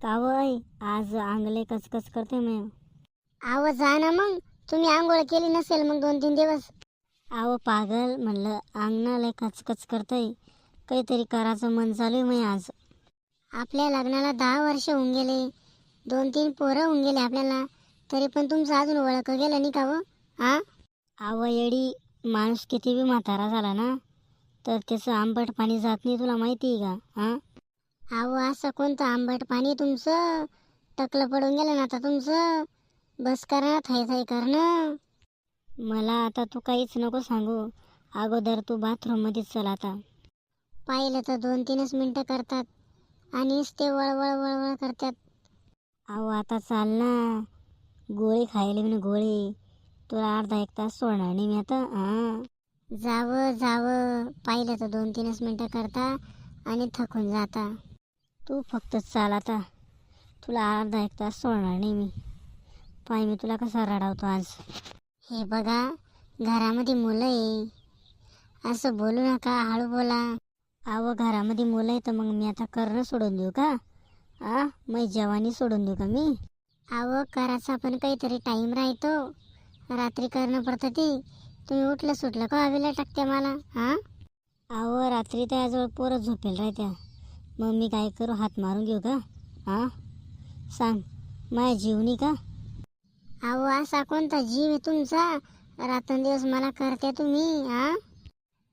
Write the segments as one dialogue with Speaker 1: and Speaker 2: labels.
Speaker 1: कावय आज अंगले कचकच करते मी.
Speaker 2: आव जा ना मग. तुम्ही आंघोळ केली नसेल मग 2-3 दिवस.
Speaker 1: आव पागल म्हणलं अंगणाला कचकच करतय. काहीतरी करायचं मन चालू आहे मी आज.
Speaker 2: आपल्या लग्नाला 10 वर्ष होऊन गेले. 2-3 पोरं होऊन गेले आपल्याला. तरी पण तुमचं अजून ओळख गेलं नाही का व? हा?
Speaker 1: आव येडी, माणूस किती बी म्हातारा झाला ना तर त्याचं आंबट पाणी जात नाही, तुला माहिती आहे का? हा?
Speaker 2: आव असं कोणतं आंबट पाणी तुमचं? टकलं पडून गेलं ना आता तुमचं. बस करा ना, थाई थाई करणं.
Speaker 1: मला आता तू काहीच नको सांगू. अगोदर तू बाथरूममध्येच चल आता.
Speaker 2: पाहिलं तर 2-3च मिनटं करतात आणि ते वळवळ वळवळ करतात.
Speaker 1: अहो आता चाल ना. गोळी खायला मी गोळी. तुला अर्धा एक तास सोडणार नाही मी आता.
Speaker 2: जावं पाहिलं तर 2-3च मिनटं करता आणि थकून जाता.
Speaker 1: तू फक्त चाल आता. तुला अर्धा एक तास सोडणार नाही मी. पाय मी तुला कसा रडावतो आज.
Speaker 2: हे बघा, घरामध्ये मुलं आहे. असं बोलू नका, हळू बोला.
Speaker 1: अहो घरामध्ये मुलं आहे तर मग मी आता करणं सोडून देऊ का? मग जवानी सोडून देऊ का मी?
Speaker 2: अहो करायचा पण काहीतरी टाईम राहतो. रात्री करणं पडतं ते. तुम्ही उठलं सुटलं का हवेला टाकते मला?
Speaker 1: अहो रात्री त्याजवळ पोरं झोपेल राहत्या. मग मी काय करू, हात मारून घेऊ का? सांग, माझ्या जीवनी का?
Speaker 2: अहो असा कोणता जीव आहे तुमचा? रात्रंदिवस मला करते तुम्ही.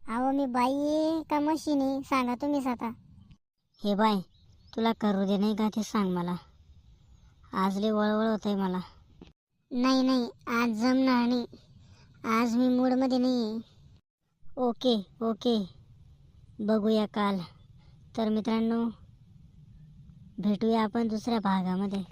Speaker 2: अहो मी बाई आहे का मशीन आहे? सांगा तुम्हीच आता.
Speaker 1: हे बाय, तुला करू दे नाही का ते सांग मला. आज लय वळवळ होत आहे मला.
Speaker 2: नाही आज जमणार नाही. आज मी मूडमध्ये नाही आहे.
Speaker 1: ओके बघूया काल. तर मित्रांनो, भेटूया आपण दुसऱ्या भागामध्ये.